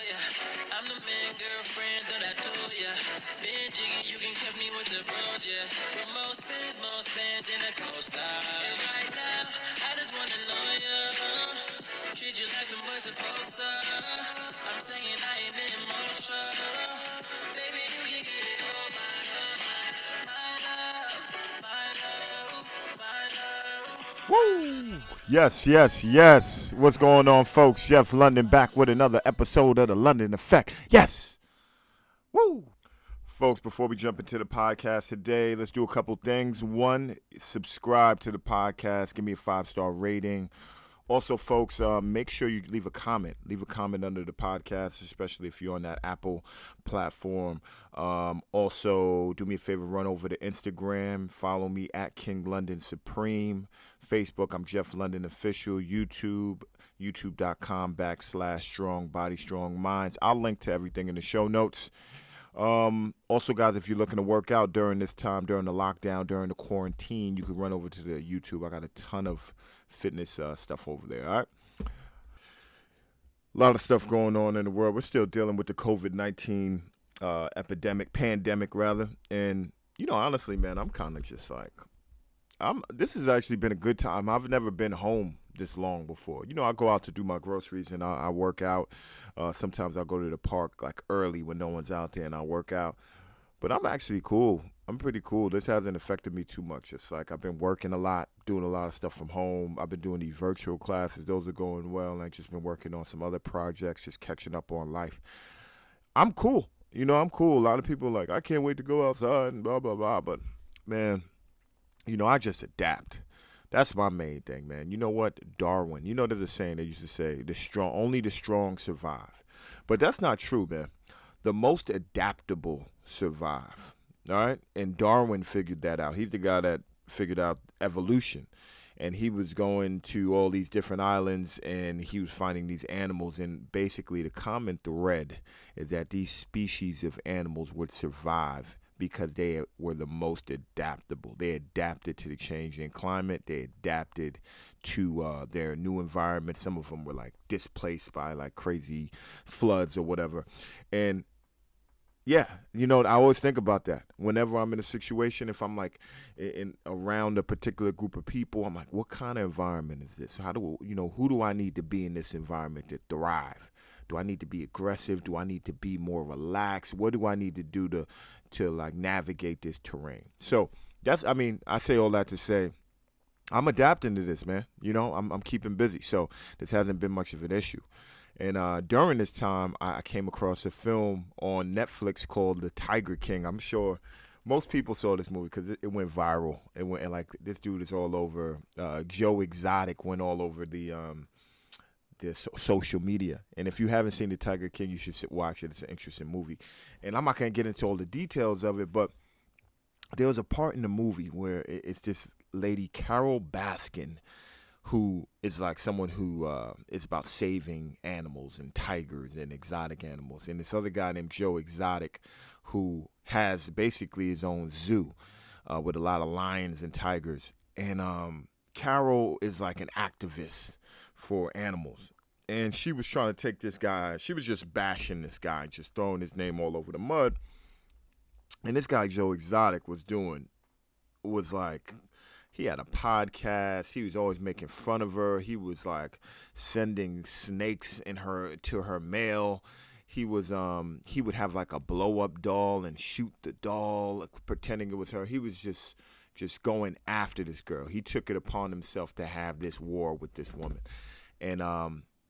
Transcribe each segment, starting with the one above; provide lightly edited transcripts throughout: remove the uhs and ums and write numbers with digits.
ya. I'm the man, girlfriend that I told ya. Been jiggy, you can catch me with the bros, yeah. With most spins in a coaster. And right now, I just wanna know ya. Treat you like the boys supposed to. I'm saying I ain't been emotional. Baby, you can get it all, my love, my love, my love, my love. Woo! Yes, yes, yes. What's going on, folks? Jeff London back with another episode of the London Effect. Yes! Woo! Folks, before we jump into the podcast today, let's do a couple things. One, subscribe to the podcast. Give me a 5-star rating. Also, folks, make sure you leave a comment. Leave a comment under the podcast, especially if you're on that Apple platform. Also, do me a favor, run over to Instagram. Follow me at King London Supreme. Facebook, I'm Jeff London Official. YouTube, youtube.com/strong body, strong minds. I'll link to everything in the show notes. Also, guys, if you're looking to work out during this time, during the lockdown, during the quarantine, you can run over to the YouTube. I got a ton of fitness stuff over there. All right. A lot of stuff going on in the world. We're still dealing with the COVID-19 pandemic rather. And honestly, man, I'm kind of just like, this has actually been a good time. I've never been home this long before. I go out to do my groceries and I work out. Sometimes I'll go to the park like early when no one's out there and I work out. But I'm actually cool. I'm pretty cool. This hasn't affected me too much. It's like I've been working a lot, doing a lot of stuff from home. I've been doing these virtual classes. Those are going well. And I've just been working on some other projects, just catching up on life. I'm cool. I'm cool. A lot of people are like, I can't wait to go outside and blah, blah, blah. But, man, I just adapt. That's my main thing, man. You know what? Darwin. There's a saying they used to say, only the strong survive. But that's not true, man. The most adaptable survive. All right? And Darwin figured that out. He's the guy that figured out evolution. And he was going to all these different islands and he was finding these animals. And basically, the common thread is that these species of animals would survive because they were the most adaptable. They adapted to the changing climate. They adapted to their new environment. Some of them were like displaced by like crazy floods or whatever. And yeah, I always think about that. Whenever I'm in a situation, if I'm like in around a particular group of people, I'm like, what kind of environment is this? Who do I need to be in this environment to thrive? Do I need to be aggressive? Do I need to be more relaxed? What do I need to do to like navigate this terrain? So I say all that to say, I'm adapting to this, man. I'm keeping busy. So this hasn't been much of an issue. And during this time, I came across a film on Netflix called The Tiger King. I'm sure most people saw this movie because it went viral. It went and like this dude is all over. Joe Exotic went all over the social media. And if you haven't seen The Tiger King, you should watch it. It's an interesting movie. And I'm not gonna get into all the details of it, but there was a part in the movie where it's this lady Carol Baskin who is like someone who is about saving animals and tigers and exotic animals. And this other guy named Joe Exotic who has basically his own zoo with a lot of lions and tigers. And Carol is like an activist for animals. And she was trying to take this guy, she was just bashing this guy, just throwing his name all over the mud. And this guy, Joe Exotic, was like, he had a podcast. He was always making fun of her. He was like sending snakes to her mail. He would have like a blow up doll and shoot the doll, like, pretending it was her. He was just going after this girl. He took it upon himself to have this war with this woman. And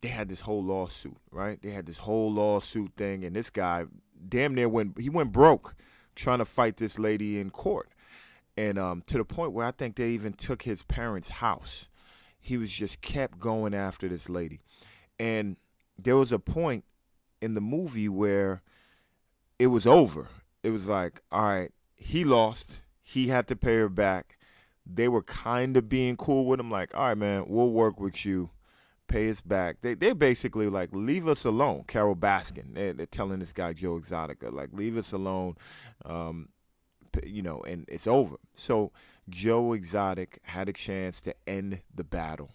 they had this whole lawsuit, right? They had this whole lawsuit thing, and this guy damn near went broke trying to fight this lady in court. And to the point where I think they even took his parents' house. He was just kept going after this lady. And there was a point in the movie where it was over. It was like, all right, he lost. He had to pay her back. They were kind of being cool with him, like, all right, man, we'll work with you. Pay us back. They're basically like, leave us alone. Carol Baskin. They're telling this guy, Joe Exotica, like, leave us alone. And it's over. So Joe Exotic had a chance to end the battle.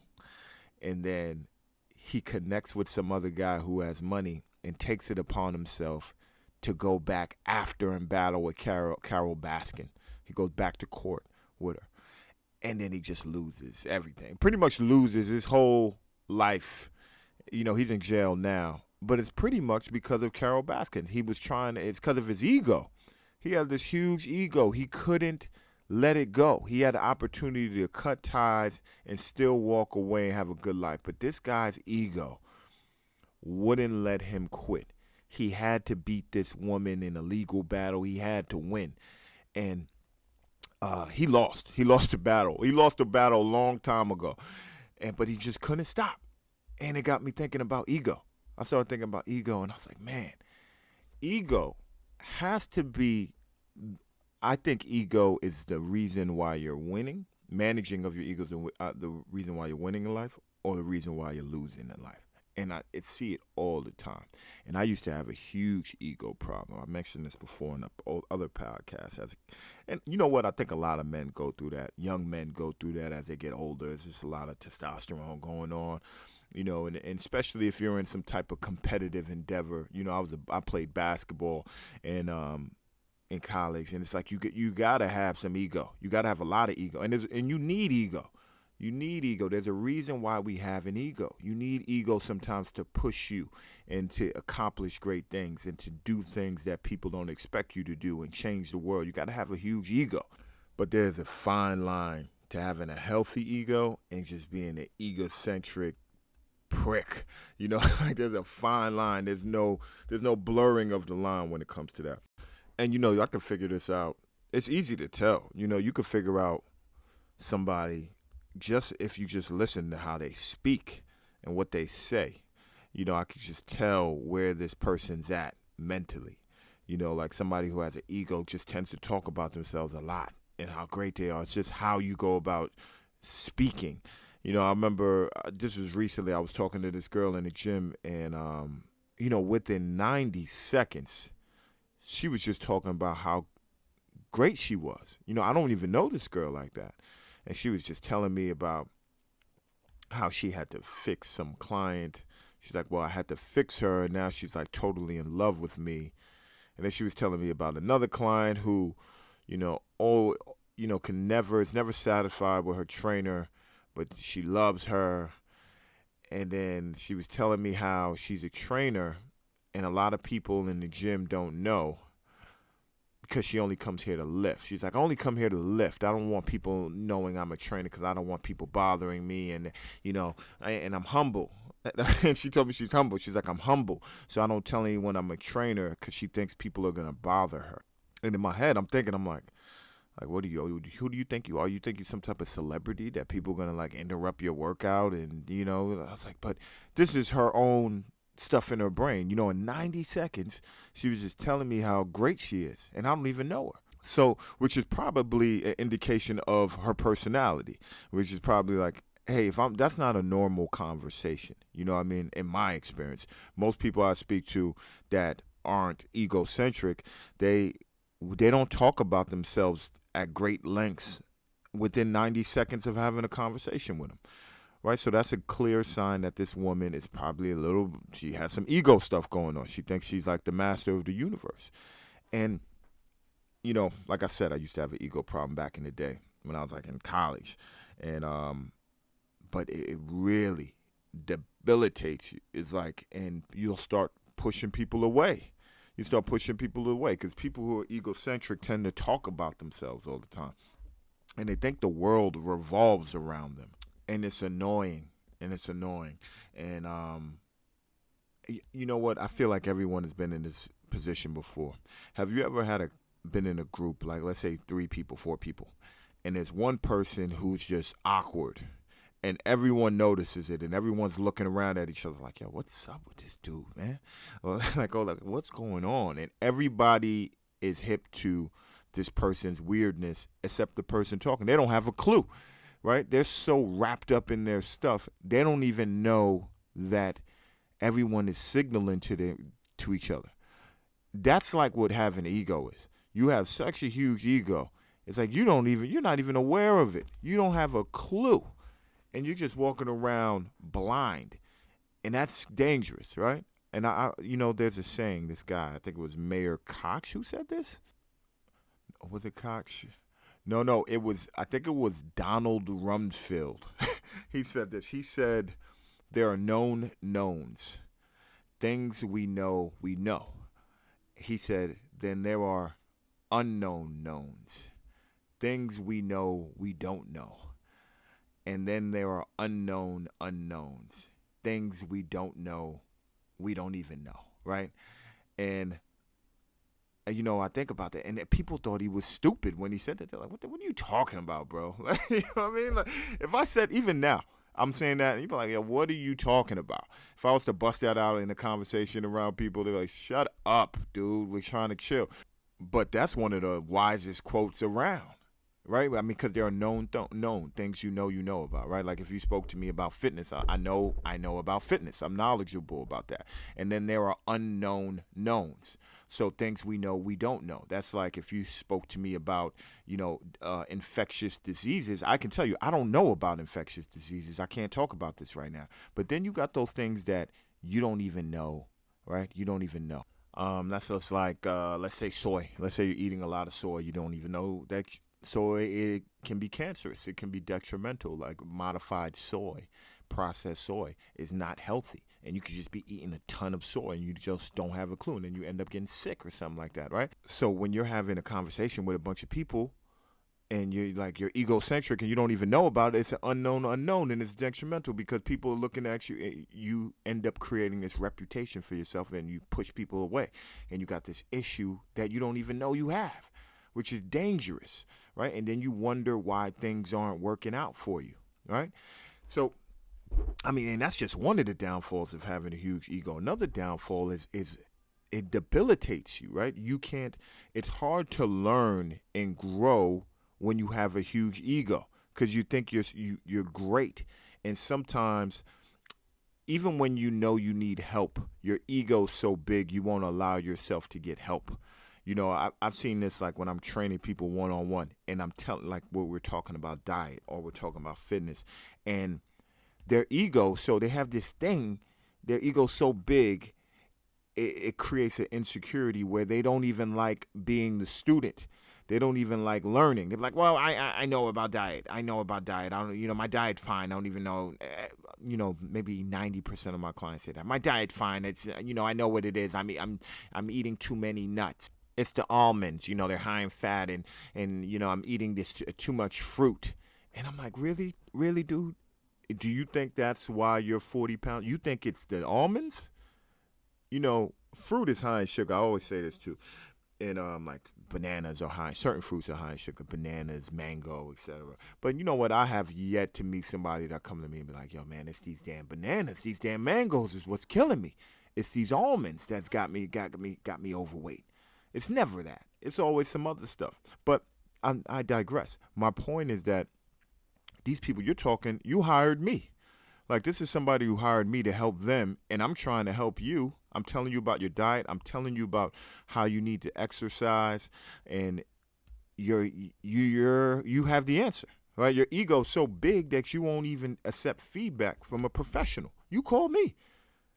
And then he connects with some other guy who has money and takes it upon himself to go back after and battle with Carol Baskin. He goes back to court with her, and then he just loses everything. Pretty much loses his whole life. He's in jail now, but it's pretty much because of Carol Baskin. He was trying. It's because of his ego. He had this huge ego. He couldn't let it go. He had the opportunity to cut ties and still walk away and have a good life. But this guy's ego wouldn't let him quit. He had to beat this woman in a legal battle. He had to win. And he lost. He lost the battle. He lost the battle a long time ago. But he just couldn't stop. And it got me thinking about ego. I started thinking about ego, and I was like, man, ego has to be, I think ego is the reason why you're winning. Managing of your ego is the reason why you're winning in life, or the reason why you're losing in life. And I see it all the time. And I used to have a huge ego problem. I mentioned this before in other podcasts. And you know what? I think a lot of men go through that. Young men go through that as they get older. There's just a lot of testosterone going on. And especially if you're in some type of competitive endeavor. I played basketball and in college, and it's like you gotta have some ego. You gotta have a lot of ego, and you need ego. You need ego. There's a reason why we have an ego. You need ego sometimes to push you and to accomplish great things and to do things that people don't expect you to do and change the world. You got to have a huge ego. But there's a fine line to having a healthy ego and just being an egocentric prick. Like there's a fine line. There's no blurring of the line when it comes to that. And I can figure this out. It's easy to tell. You can figure out somebody just if you just listen to how they speak and what they say. I could just tell where this person's at mentally. Like somebody who has an ego just tends to talk about themselves a lot and how great they are. It's just how you go about speaking. I remember this was recently. I was talking to this girl in the gym, and within 90 seconds, she was just talking about how great she was. I don't even know this girl like that. And she was just telling me about how she had to fix some client. She's like, well, I had to fix her, and now she's like totally in love with me. And then she was telling me about another client who, is never satisfied with her trainer, but she loves her. And then she was telling me how she's a trainer, and a lot of people in the gym don't know, because she only comes here to lift. She's like, I only come here to lift. I don't want people knowing I'm a trainer because I don't want people bothering me. And, and I'm humble. And she told me she's humble. She's like, I'm humble. So I don't tell anyone I'm a trainer because she thinks people are going to bother her. And in my head, I'm like, who do you think you are? You think you're some type of celebrity that people are going to like interrupt your workout? And, I was like, but this is her own stuff in her brain. In 90 seconds, she was just telling me how great she is, and I don't even know her. So, which is probably an indication of her personality, which is probably like, hey, that's not a normal conversation. What I mean? In my experience, most people I speak to that aren't egocentric, they don't talk about themselves at great lengths within 90 seconds of having a conversation with them. Right, so that's a clear sign that this woman is probably she has some ego stuff going on. She thinks she's like the master of the universe. And, like I said, I used to have an ego problem back in the day when I was like in college. And, but it really debilitates you. It's like, and you'll start pushing people away. You start pushing people away because people who are egocentric tend to talk about themselves all the time. And they think the world revolves around them. And it's annoying. And you know what? I feel like everyone has been in this position before. Have you ever been in a group, like let's say 3 people, 4 people, and there's one person who's just awkward, and everyone notices it, and everyone's looking around at each other like, yo, what's up with this dude, man? Or like, what's going on? And everybody is hip to this person's weirdness except the person talking. They don't have a clue. Right? They're so wrapped up in their stuff, they don't even know that everyone is signaling to each other. That's like what having an ego is. You have such a huge ego. It's like you're not even aware of it. You don't have a clue. And you're just walking around blind. And that's dangerous, right? And there's a saying. This guy, I think it was Mayor Cox, who said this. Was it Cox? No, no, it was. I think it was Donald Rumsfeld. He said this. He said there are known knowns, things we know we know. He said then there are unknown knowns, things we know we don't know. And then there are unknown unknowns, things we don't know we don't even know, right? And I think about that, and people thought he was stupid when he said that. They're like, what are you talking about, bro?" Like, you know what I mean? Like, if I said, even now, I'm saying that, and you'd be like, "Yeah, what are you talking about?" If I was to bust that out in a conversation around people, they're like, "Shut up, dude. We're trying to chill." But that's one of the wisest quotes around, right? I mean, because there are known things you know about, right? Like if you spoke to me about fitness, I know about fitness. I'm knowledgeable about that. And then there are unknown knowns. So things we know we don't know. That's like if you spoke to me about, infectious diseases. I can tell you I don't know about infectious diseases. I can't talk about this right now. But then you got those things that you don't even know, right? You don't even know. That's just like, let's say soy. Let's say you're eating a lot of soy. You don't even know that soy, it can be cancerous. It can be detrimental. Like modified soy, processed soy is not healthy. And you could just be eating a ton of soy and you just don't have a clue. And then you end up getting sick or something like that, right? So when you're having a conversation with a bunch of people and you're egocentric and you don't even know about it, it's an unknown unknown, and it's detrimental because people are looking at you. You end up creating this reputation for yourself and you push people away, and you got this issue that you don't even know you have, which is dangerous, right? And then you wonder why things aren't working out for you, right? So I mean, and that's just one of the downfalls of having a huge ego. Another downfall is it debilitates you, right? You can't. It's hard to learn and grow when you have a huge ego because you think you're great, and sometimes even when you know you need help, your ego's so big you won't allow yourself to get help. I've seen this like when I'm training people one on one, and I'm telling like what we're talking about diet or we're talking about fitness, and their ego, so they have this thing, their ego's so big, it creates an insecurity where they don't even like being the student. They don't even like learning. They're like, well, I know about diet. I know about diet. I don't, my diet's fine. I don't even know. Maybe 90% of my clients say that my diet's fine. It's, I know what it is. I'm eating too many nuts. It's the almonds. They're high in fat, and I'm eating this too much fruit. And I'm like, really, really, dude? Do you think that's why you're 40 pounds? You think it's the almonds? Fruit is high in sugar. I always say this too. And like bananas are high. Certain fruits are high in sugar. Bananas, mango, etc. But you know what? I have yet to meet somebody that come to me and be like, "Yo, man, it's these damn bananas, these damn mangoes is what's killing me. It's these almonds that's got me overweight." It's never that. It's always some other stuff. But I digress. My point is that these people you're talking, you hired me. Like this is somebody who hired me to help them, and I'm trying to help you. I'm telling you about your diet. I'm telling you about how you need to exercise, and you have the answer, right? Your ego's so big that you won't even accept feedback from a professional. You call me.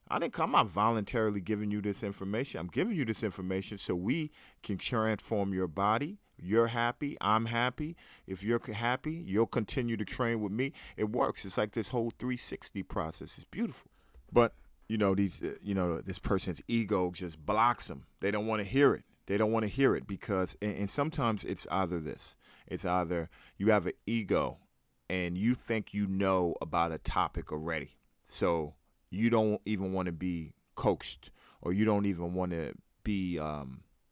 I didn't come. I'm not voluntarily giving you this information. I'm giving you this information so we can transform your body. You're happy. I'm happy. If you're happy, you'll continue to train with me. It works. It's like this whole 360 process. It's beautiful. But this person's ego just blocks them. They don't want to hear it. They don't want to hear it because, and sometimes it's either this. It's either you have an ego, and you think you know about a topic already, so you don't even want to be coached, or you don't even want to be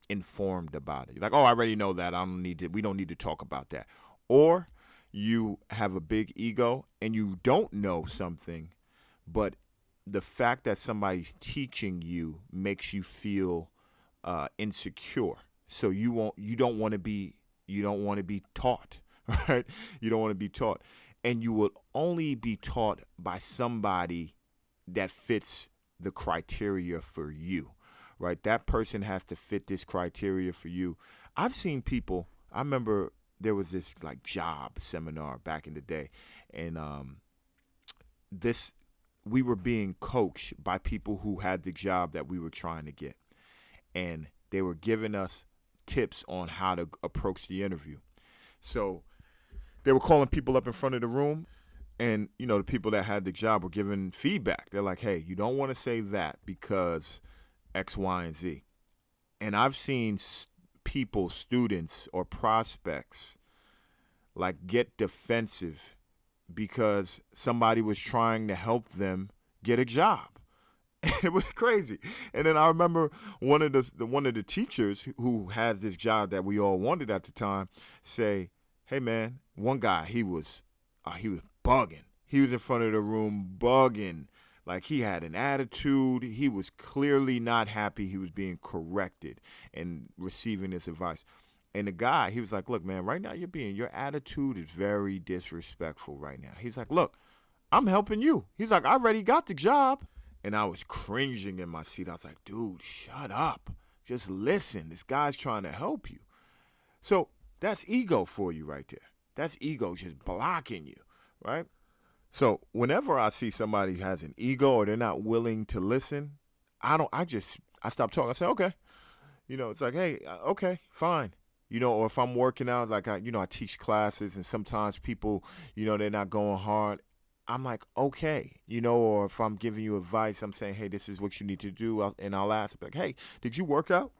informed about it. You're like, oh, I already know that. I don't need to. We don't need to talk about that. Or you have a big ego and you don't know something, but the fact that somebody's teaching you makes you feel insecure. So you don't want to be taught, right? You don't want to be taught, and you will only be taught by somebody that fits the criteria for you, right? That person has to fit this criteria for you. I've seen people. I remember there was this like job seminar back in the day, and this we were being coached by people who had the job that we were trying to get, and they were giving us tips on how to approach the interview. So they were calling people up in front of the room, and the people that had the job were giving feedback. They're like, hey, you don't want to say that because X, Y, and Z. And I've seen people, students or prospects, like get defensive because somebody was trying to help them get a job. It was crazy. And then I remember one of the teachers who has this job that we all wanted at the time say, "Hey man, one guy he was bugging. He was in front of the room bugging. Like he had an attitude. He was clearly not happy. He was being corrected and receiving this advice." And the guy, he was like, "Look, man, right now your attitude is very disrespectful right now." He's like, "Look, I'm helping you." He's like, "I already got the job." And I was cringing in my seat. I was like, "Dude, shut up. Just listen. This guy's trying to help you." So that's ego for you right there. That's ego just blocking you, right? So whenever I see somebody has an ego or they're not willing to listen, I stop talking. I say, "Okay." It's like, "Hey, okay, fine." Or if I'm working out, like I teach classes, and sometimes people, they're not going hard. I'm like, okay, or if I'm giving you advice, I'm saying, "Hey, this is what you need to do," and I'll ask, like, "Hey, did you work out?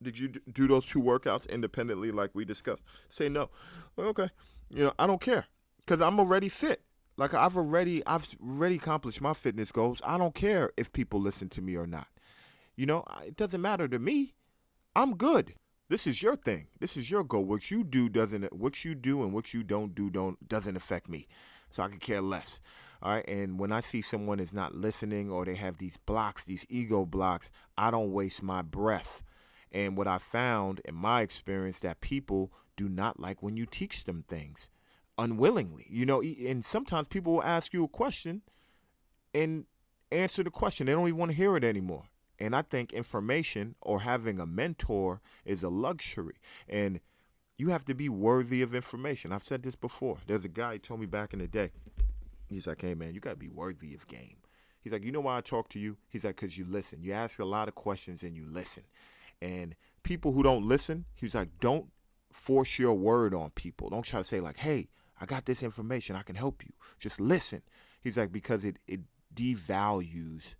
Did you do those two workouts independently, like we discussed?" Say no. Well, okay, I don't care, because I'm already fit. Like I've already accomplished my fitness goals. I don't care if people listen to me or not. It doesn't matter to me. I'm good. This is your thing. This is your goal. What you do and what you don't doesn't affect me. So I could care less. All right. And when I see someone is not listening or they have these blocks, these ego blocks, I don't waste my breath. And what I found in my experience that people do not like when you teach them things unwillingly. And sometimes people will ask you a question and answer the question. They don't even want to hear it anymore. And I think information or having a mentor is a luxury. And you have to be worthy of information. I've said this before. There's a guy who told me back in the day. He's like, "Hey, man, you got to be worthy of game." He's like, "You know why I talk to you?" He's like, "Because you listen. You ask a lot of questions and you listen." And people who don't listen, he's like, don't force your word on people. Don't try to say, like, "Hey, I got this information. I can help you." Just listen. He's like, because it devalues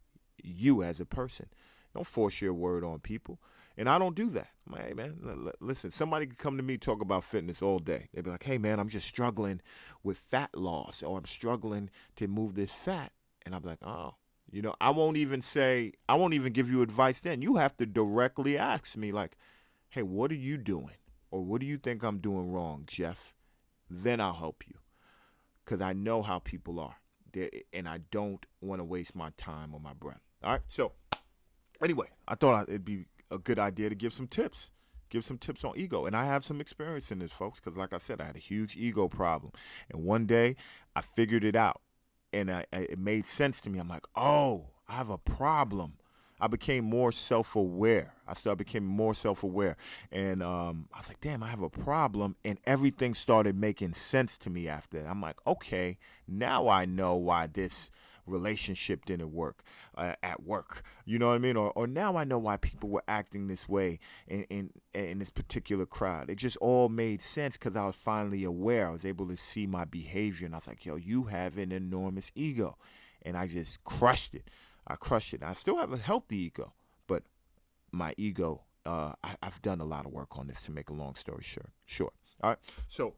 you as a person. Don't force your word on people. And I don't do that. I'm like, "Hey, man, listen, somebody could come to me talk about fitness all day. They'd be like, 'Hey, man, I'm just struggling with fat loss, or I'm struggling to move this fat.'" And I'm like, "Oh, I won't even give you advice then. You have to directly ask me, like, 'Hey, what are you doing? Or what do you think I'm doing wrong, Jeff?' Then I'll help you. Because I know how people are. And I don't want to waste my time or my breath." All right. So anyway, I thought it'd be a good idea to give some tips. Give some tips on ego. And I have some experience in this, folks, because like I said, I had a huge ego problem. And one day I figured it out. And it made sense to me. I'm like, oh, I have a problem. I became more self-aware. I started becoming more self-aware, and I was like, "Damn, I have a problem," and everything started making sense to me after that. I'm like, "Okay, now I know why this relationship didn't work at work." You know what I mean? Or now I know why people were acting this way in this particular crowd. It just all made sense because I was finally aware. I was able to see my behavior, and I was like, "Yo, you have an enormous ego," and I just crushed it. I crushed it. I still have a healthy ego, but my ego, I've done a lot of work on this to make a long story short. All right. So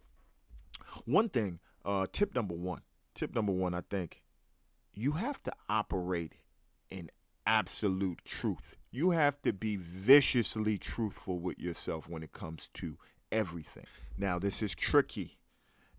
one thing, tip number one, I think you have to operate in absolute truth. You have to be viciously truthful with yourself when it comes to everything. Now, this is tricky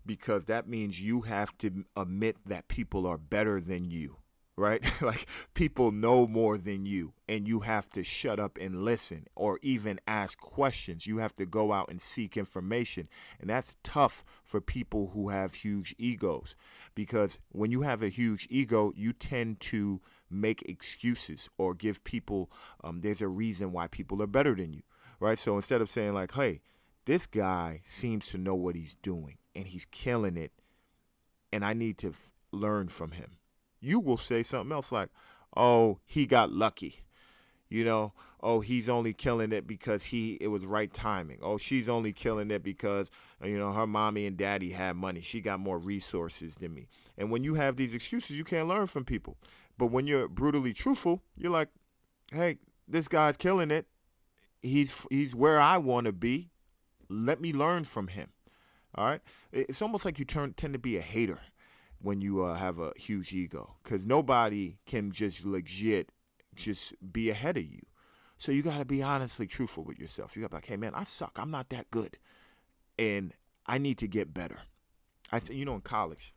because that means you have to admit that people are better than you, right? Like people know more than you, and you have to shut up and listen or even ask questions. You have to go out and seek information. And that's tough for people who have huge egos because when you have a huge ego, you tend to make excuses or give people, there's a reason why people are better than you, right? So instead of saying, like, "Hey, this guy seems to know what he's doing and he's killing it, and I need to learn from him." you will say something else like, "Oh, he got lucky." You know, oh, he's only killing it because it was right timing. Oh, she's only killing it because her mommy and daddy had money. She got more resources than me. And when you have these excuses, you can't learn from people. But when you're brutally truthful, you're like, "Hey, this guy's killing it. He's where I want to be. Let me learn from him." All right? It's almost like you tend to be a hater when you have a huge ego, because nobody can just legit just be ahead of you. So you got to be honestly truthful with yourself. You got to be like, "Hey man, I suck. I'm not that good, and I need to get better." I say, in college,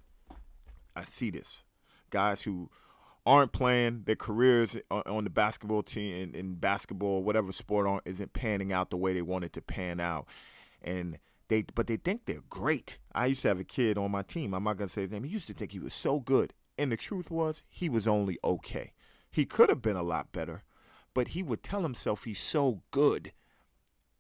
I see this guys who aren't playing their careers on the basketball team in basketball, whatever sport isn't panning out the way they want it to pan out, and they think they're great. I used to have a kid on my team. I'm not gonna say his name. He used to think he was so good, and the truth was he was only okay. He could have been a lot better, but he would tell himself he's so good,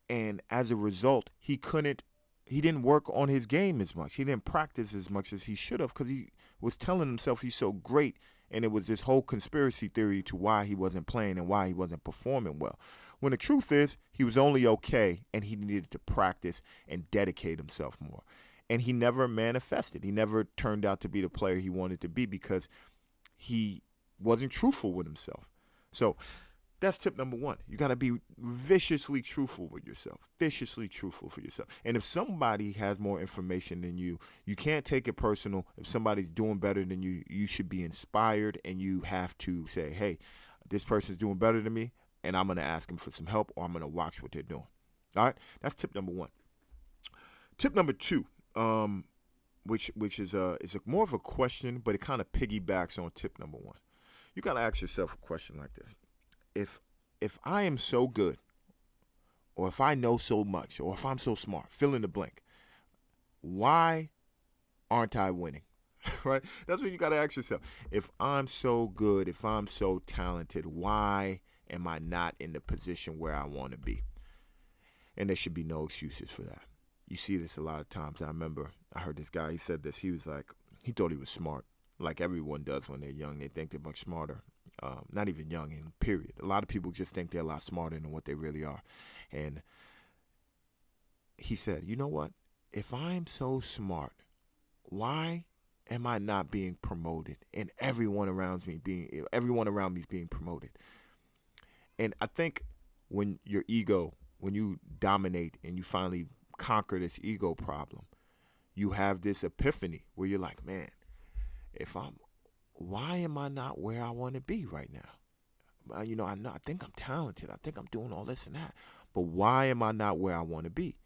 and as a result, he didn't work on his game as much. He didn't practice as much as he should have because he was telling himself he's so great, and it was this whole conspiracy theory to why he wasn't playing and why he wasn't performing well. When the truth is, he was only okay, and he needed to practice and dedicate himself more. And he never manifested. He never turned out to be the player he wanted to be because he wasn't truthful with himself. So that's tip number one. You got to be viciously truthful with yourself, viciously truthful for yourself. And if somebody has more information than you can't take it personal. If somebody's doing better than you, you should be inspired, and you have to say, "Hey, this person's doing better than me, and I'm going to ask them for some help, or I'm going to watch what they're doing." All right, that's tip number one. Tip number two, which is more of a question, but it kind of piggybacks on tip number one. You got to ask yourself a question like this: if if I am so good, or if I know so much, or if I'm so smart, fill in the blank, why aren't I winning? Right? That's what you got to ask yourself. If I'm so good, if I'm so talented, why am I not in the position where I want to be? And there should be no excuses for that. You see this a lot of times. I remember I heard this guy, he said this. He was like, he thought he was smart, like everyone does when they're young. They think they're much smarter. Not even young, in period. A lot of people just think they're a lot smarter than what they really are. And he said, "You know what? If I'm so smart, why am I not being promoted? And everyone around me is being promoted." And I think when you dominate and you finally conquer this ego problem, you have this epiphany where you're like, "Man, if I'm why am I not where I want to be right now? I know, I think I'm talented. I think I'm doing all this and that. But why am I not where I want to be?"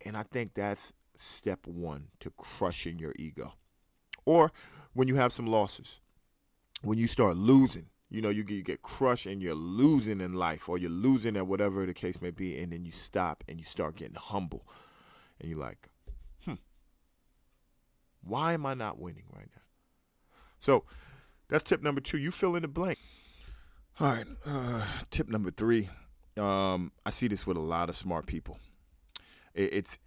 And I think that's step one to crushing your ego. Or when you have some losses, when you start losing, you get crushed and you're losing in life, or you're losing at whatever the case may be, and then you stop and you start getting humble. And you're like, why am I not winning right now? So that's tip number two. You fill in the blank. All right. Tip number three. I see this with a lot of smart people. It's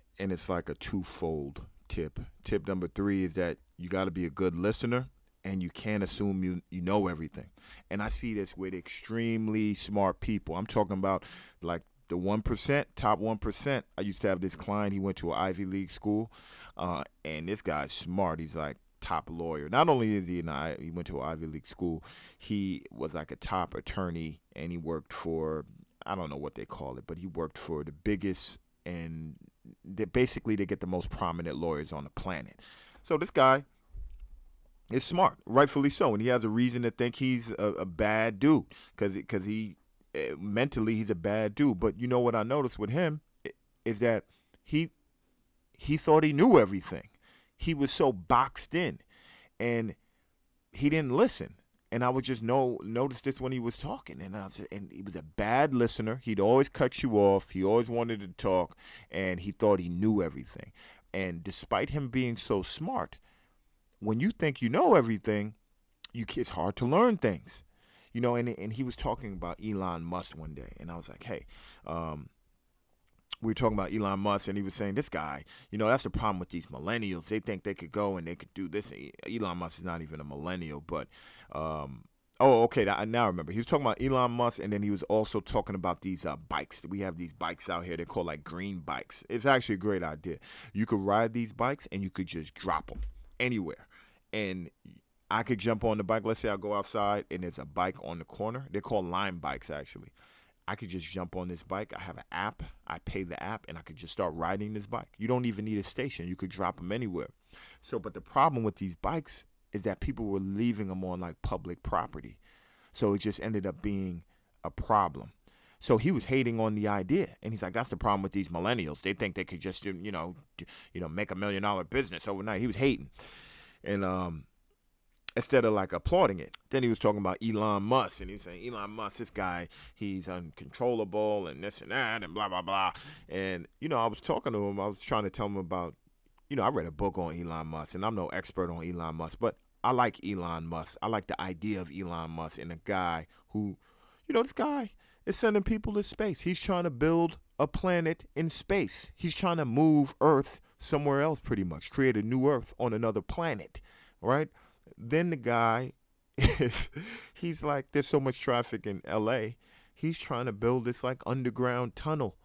like a twofold tip. Tip number three is that you got to be a good listener, and you can't assume you know everything. And I see this with extremely smart people. I'm talking about like the 1%, top 1%. I used to have this client. He went to an Ivy League school, and this guy's smart. He's like top lawyer. Not only is he went to an Ivy League school, he was like a top attorney, and he worked for, I don't know what they call it, but he worked for the biggest, and basically they get the most prominent lawyers on the planet. So this guy is smart, rightfully so, and he has a reason to think he's a bad dude because he mentally he's a bad dude. But you know what I noticed with him is that he he thought he knew everything. He was so boxed in, and he didn't listen. And I would just notice this when he was talking, and he was a bad listener. He'd always cut you off. He always wanted to talk, and he thought he knew everything. And despite him being so smart, when you think you know everything, it's hard to learn things. And he was talking about Elon Musk one day, and I was like, hey, we were talking about Elon Musk, and he was saying this guy, that's the problem with these millennials. They think they could go and they could do this. Elon Musk is not even a millennial, but oh, okay. Now I remember. He was talking about Elon Musk, and then he was also talking about these bikes. We have these bikes out here. They're called like green bikes. It's actually a great idea. You could ride these bikes, and you could just drop them anywhere, and I could jump on the bike. Let's say I go outside, and there's a bike on the corner. They're called Lime bikes, actually. I could just jump on this bike. I have an app. I pay the app, and I could just start riding this bike. You don't even need a station. You could drop them anywhere. So, but the problem with these bikes is that people were leaving them on like public property. So it just ended up being a problem. So he was hating on the idea, and he's like, "That's the problem with these millennials. They think they could just, make $1 million business overnight." He was hating, and instead of like applauding it. Then he was talking about Elon Musk, and he was saying, Elon Musk, this guy, he's uncontrollable and this and that and blah, blah, blah. And, I was talking to him. I was trying to tell him about, I read a book on Elon Musk, and I'm no expert on Elon Musk, but I like Elon Musk. I like the idea of Elon Musk and a guy who, this guy is sending people to space. He's trying to build a planet in space. He's trying to move Earth somewhere else pretty much, create a new Earth on another planet, right? Then the guy he's like, there's so much traffic in LA. He's trying to build this like underground tunnel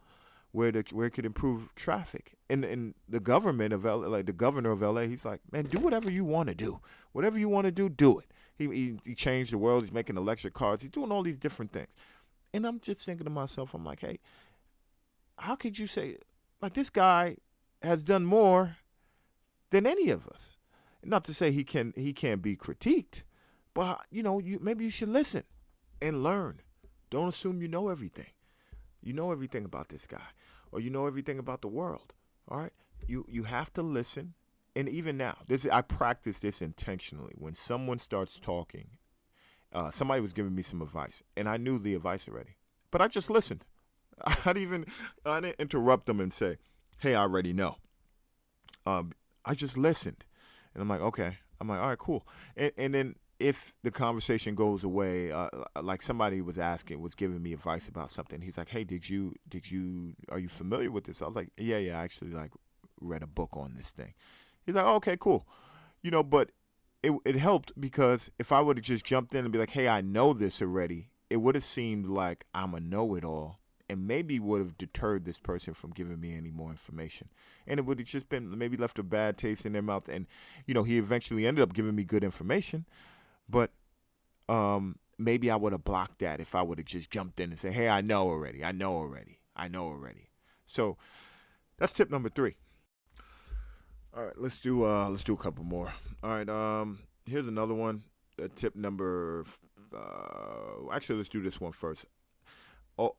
where it could improve traffic. And the government of LA, like the governor of LA, he's like, man, do whatever you want to do. Whatever you want to do it. He changed the world. He's making electric cars. He's doing all these different things. And I'm just thinking to myself, I'm like, hey, how could you say, like, this guy has done more than any of us? Not to say he can't be critiqued, but maybe you should listen and learn. Don't assume you know everything. You know everything about this guy, or you know everything about the world. All right, you have to listen. And even now, I practice this intentionally. When someone starts talking, somebody was giving me some advice, and I knew the advice already, but I just listened. I didn't interrupt them and say, "Hey, I already know." I just listened. And I'm like, okay. I'm like, all right, cool. And then if the conversation goes away, like somebody was giving me advice about something. He's like, hey, are you familiar with this? I was like, yeah, I actually like read a book on this thing. He's like, oh, okay, cool. But it helped because if I would have just jumped in and be like, hey, I know this already, it would have seemed like I'm a know-it-all. And maybe would have deterred this person from giving me any more information. And it would have just been maybe left a bad taste in their mouth. And, he eventually ended up giving me good information. But maybe I would have blocked that if I would have just jumped in and said, hey, I know already. So that's tip number 3. All right, let's do a couple more. All right, here's another one. Tip number, actually, let's do this one first. Oh,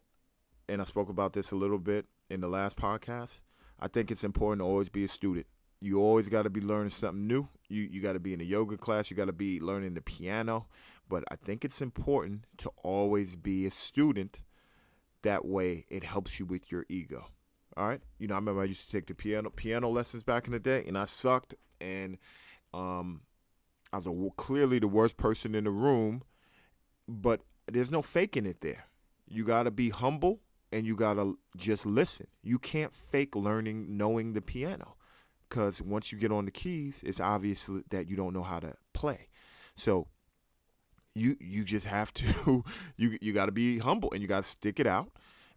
and I spoke about this a little bit in the last podcast. I think it's important to always be a student. You always got to be learning something new. You got to be in a yoga class. You got to be learning the piano. But I think it's important to always be a student. That way, it helps you with your ego. All right? I remember I used to take the piano lessons back in the day, and I sucked. And I was clearly the worst person in the room. But there's no faking it there. You got to be humble. And you got to just listen. You can't fake knowing the piano. Because once you get on the keys, it's obvious that you don't know how to play. So you just have to, you got to be humble. And you got to stick it out.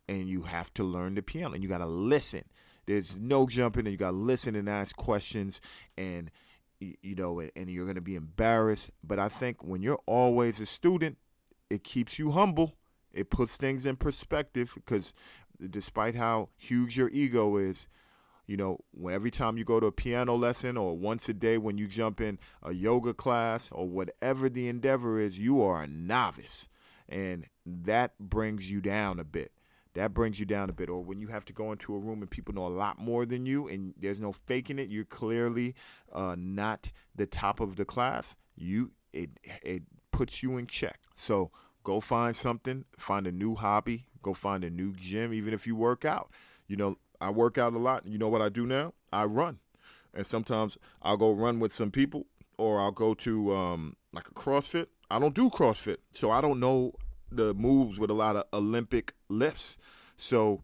And you have to learn the piano. And you got to listen. There's no jumping. And you got to listen and ask questions. And, and you're going to be embarrassed. But I think when you're always a student, it keeps you humble. It puts things in perspective because despite how huge your ego is, every time you go to a piano lesson or once a day when you jump in a yoga class or whatever the endeavor is, you are a novice. And that brings you down a bit. Or when you have to go into a room and people know a lot more than you and there's no faking it, you're clearly not the top of the class, it puts you in check. So go find something, find a new hobby, go find a new gym, even if you work out. I work out a lot. You know what I do now? I run. And sometimes I'll go run with some people or I'll go to like a CrossFit. I don't do CrossFit, so I don't know the moves with a lot of Olympic lifts. So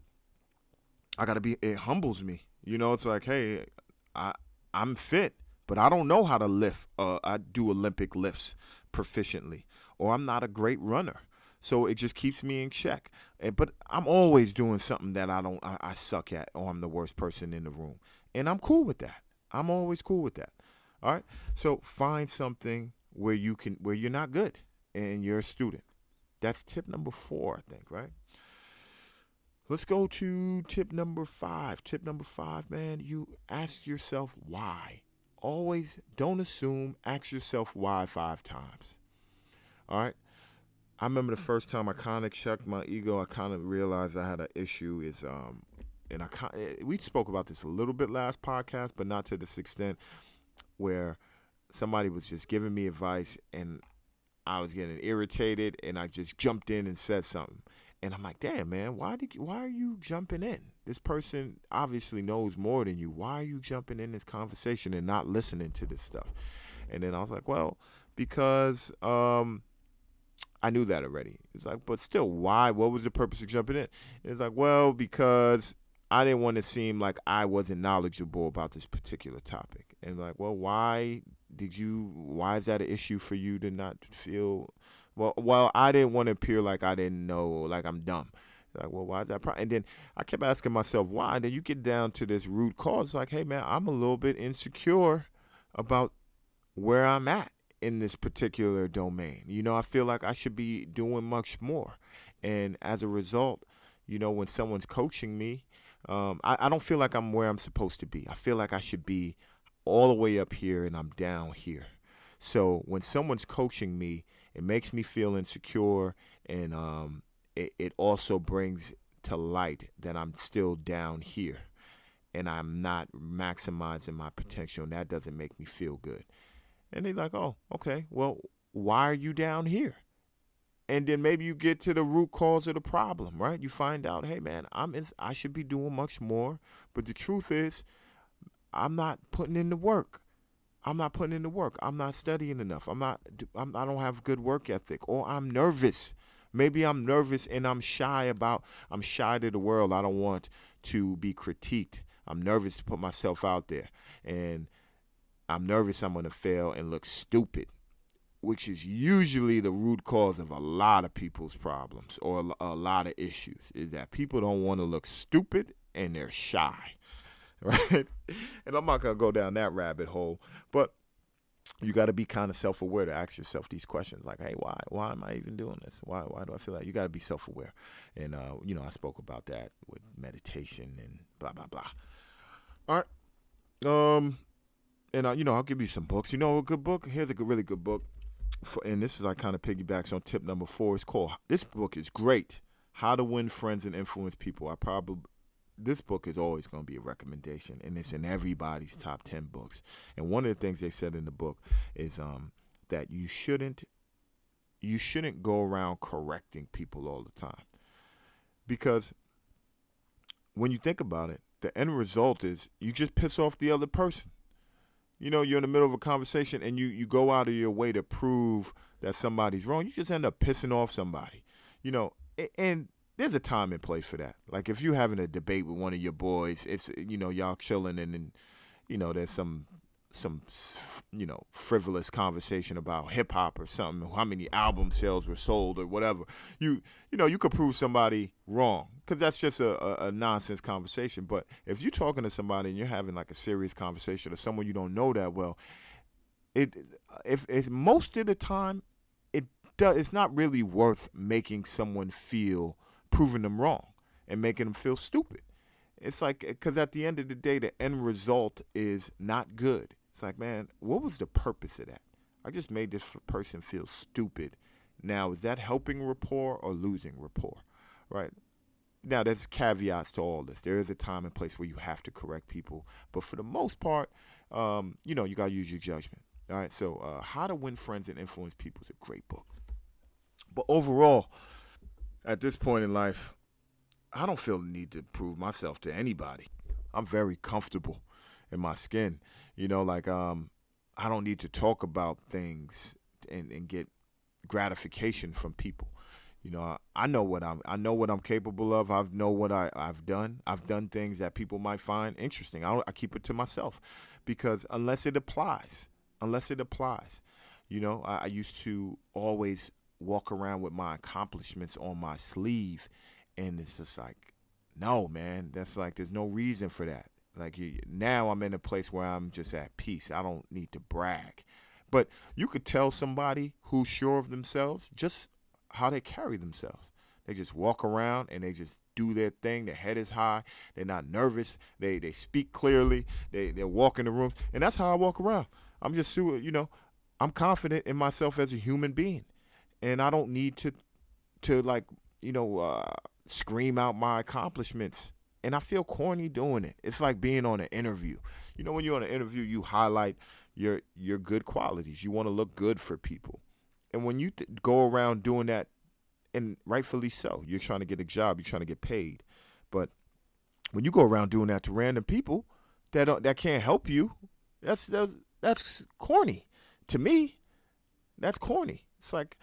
I gotta be. It humbles me. It's like, hey, I I'm fit, but I don't know how to lift. I do Olympic lifts proficiently, or I'm not a great runner. So it just keeps me in check. But I'm always doing something that I suck at, or I'm the worst person in the room, and I'm cool with that. I'm always cool with that. All right. So find something where you're not good, and you're a student. That's tip number 4, I think. Right. Let's go to tip number 5. Tip number 5, man, you ask yourself why. Always don't assume, ask yourself why 5 times. All right? I remember the first time I kind of checked my ego, I kind of realized I had an issue is and we spoke about this a little bit last podcast, but not to this extent where somebody was just giving me advice and I was getting irritated and I just jumped in and said something. And I'm like, damn, man, why are you jumping in? This person obviously knows more than you. Why are you jumping in this conversation and not listening to this stuff? And then I was like, well, because I knew that already. It's like, but still, why? What was the purpose of jumping in? It's like, well, because I didn't want to seem like I wasn't knowledgeable about this particular topic. And like, well, why is that an issue for you to not feel, well, I didn't want to appear like I didn't know, like I'm dumb. Like, well, why is that? And then I kept asking myself why. And then you get down to this root cause, like, hey, man, I'm a little bit insecure about where I'm at in this particular domain. I feel like I should be doing much more. And as a result, when someone's coaching me, I don't feel like I'm where I'm supposed to be. I feel like I should be all the way up here and I'm down here. So when someone's coaching me, it makes me feel insecure and it also brings to light that I'm still down here and I'm not maximizing my potential. And that doesn't make me feel good. And they're like, oh, okay, well, why are you down here? And then maybe you get to the root cause of the problem, right? You find out, hey, man, I should be doing much more. But the truth is, I'm not putting in the work. I'm not putting in the work. I'm not studying enough. I don't have good work ethic, or I'm nervous. Maybe I'm nervous and I'm shy to the world. I don't want to be critiqued. I'm nervous to put myself out there. And I'm nervous I'm going to fail and look stupid, which is usually the root cause of a lot of people's problems or a lot of issues, is that people don't want to look stupid and they're shy, right? And I'm not going to go down that rabbit hole, but you got to be kind of self-aware to ask yourself these questions like, hey, why am I even doing this? Why do I feel that? You got to be self-aware. And, I spoke about that with meditation and blah, blah, blah. All right. And I'll give you some books. A good book. Here's a really good book, and this is like kind of piggybacks on tip number 4. It's called. This book is great. How to Win Friends and Influence People. This book is always going to be a recommendation, and it's in everybody's top 10 books. And one of the things they said in the book is that you shouldn't go around correcting people all the time, because when you think about it, the end result is you just piss off the other person. You're in the middle of a conversation and you go out of your way to prove that somebody's wrong. You just end up pissing off somebody. And there's a time and place for that. Like if you're having a debate with one of your boys, it's, y'all chilling and then, there's some frivolous conversation about hip hop or something, how many album sales were sold or whatever. You could prove somebody wrong because that's just a nonsense conversation. But if you're talking to somebody and you're having like a serious conversation or someone you don't know that well, if most of the time it's not really worth making someone feel, proving them wrong and making them feel stupid. It's like, because at the end of the day, the end result is not good. It's like, man, what was the purpose of that? I just made this person feel stupid. Now, is that helping rapport or losing rapport? Right? Now, there's caveats to all this. There is a time and place where you have to correct people. But for the most part, you got to use your judgment. All right? So, How to Win Friends and Influence People is a great book. But overall, at this point in life, I don't feel the need to prove myself to anybody. I'm very comfortable in my skin. I don't need to talk about things and get gratification from people. I know what I'm capable of. I know what I've done. I've done things that people might find interesting. I keep it to myself because unless it applies, I used to always walk around with my accomplishments on my sleeve, and it's just like, no, man, that's like there's no reason for that. Like now, I'm in a place where I'm just at peace. I don't need to brag, but you could tell somebody who's sure of themselves just how they carry themselves. They just walk around and they just do their thing. Their head is high. They're not nervous. They speak clearly. They walk in the rooms, and that's how I walk around. I'm just I'm confident in myself as a human being, and I don't need to like you know uh, scream out my accomplishments. And I feel corny doing it. It's like being on an interview. When you're on an interview, you highlight your good qualities. You want to look good for people. And when you go around doing that, and rightfully so, you're trying to get a job, you're trying to get paid. But when you go around doing that to random people that can't help you, that's corny. To me, that's corny. It's like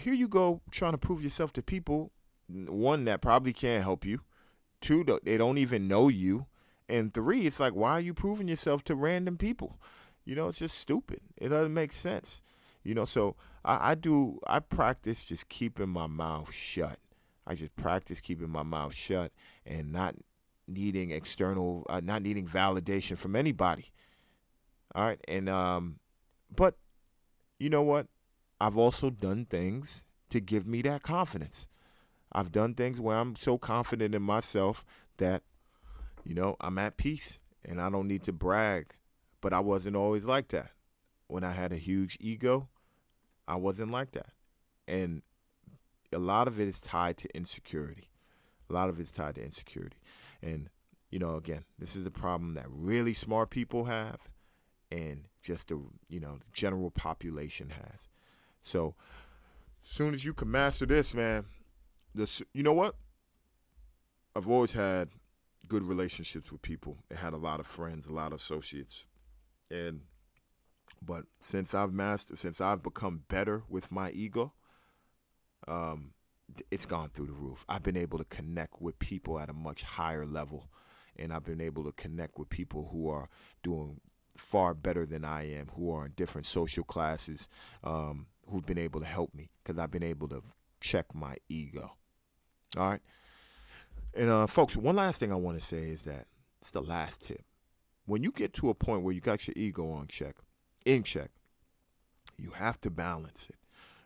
here you go trying to prove yourself to people, one that probably can't help you, two they don't even know you, and three it's like why are you proving yourself to random people? It's just stupid. It doesn't make sense. So I practice just keeping my mouth shut. I just practice keeping my mouth shut and not needing validation from anybody. All right, and but you know what? I've also done things to give me that confidence. I've done things where I'm so confident in myself that I'm at peace and I don't need to brag. But I wasn't always like that. When I had a huge ego, I wasn't like that. And a lot of it is tied to insecurity. A lot of it's tied to insecurity. And, again, this is a problem that really smart people have and just the general population has. So, as soon as you can master this, man, you know what? I've always had good relationships with people. I had a lot of friends, a lot of associates. And but since I've become better with my ego, um, it's gone through the roof. I've been able to connect with people at a much higher level, and I've been able to connect with people who are doing far better than I am, who are in different social classes, who've been able to help me because I've been able to check my ego. All right, and folks, one last thing I want to say is that it's the last tip. When you get to a point where you got your ego in check, you have to balance it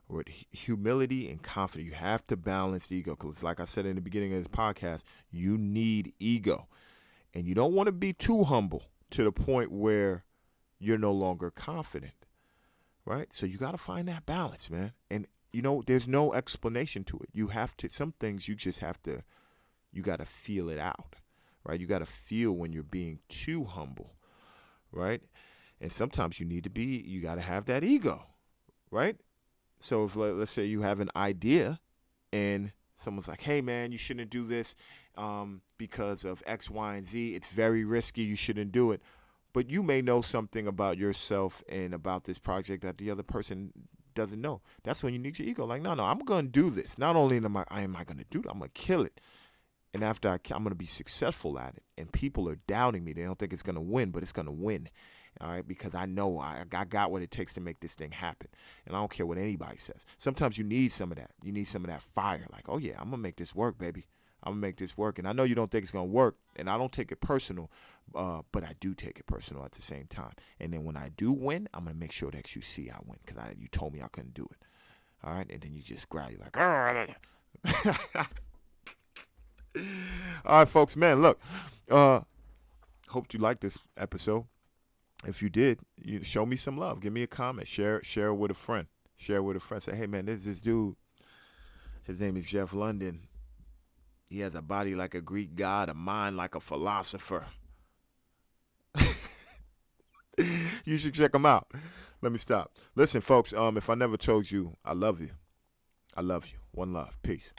with humility and confidence. You have to balance the ego because, like I said in the beginning of this podcast, you need ego, and you don't want to be too humble to the point where you're no longer confident, right? So you got to find that balance, man. And there's no explanation to it. You have to. Some things you just have to. You got to feel it out, right? You got to feel when you're being too humble, right? And sometimes you got to have that ego, right? So if let's say you have an idea and someone's like, hey man, you shouldn't do this because of X, Y, and Z. It's very risky. You shouldn't do it. But you may know something about yourself and about this project that the other person doesn't know. That's when you need your ego. Like, no, I'm going to do this. Not only am I going to do it, I'm going to kill it. And after I'm going to be successful at it. And people are doubting me. They don't think it's going to win, but it's going to win. All right, because I know I got what it takes to make this thing happen, and I don't care what anybody says. Sometimes you need some of that. You need some of that fire. Like, oh yeah, I'm gonna make this work, baby. I'm gonna make this work, and I know you don't think it's gonna work, and I don't take it personal, but I do take it personal at the same time. And then when I do win, I'm gonna make sure that you see I win because you told me I couldn't do it. All right, and then you just grab you like, all right, folks, man. Look, hope you liked this episode. If you did, you show me some love. Give me a comment. Share it with a friend. Share it with a friend. Say, hey man, there's this dude. His name is Jeff London. He has a body like a Greek god, a mind like a philosopher. You should check him out. Let me stop. Listen, folks. If I never told you, I love you. I love you. One love. Peace.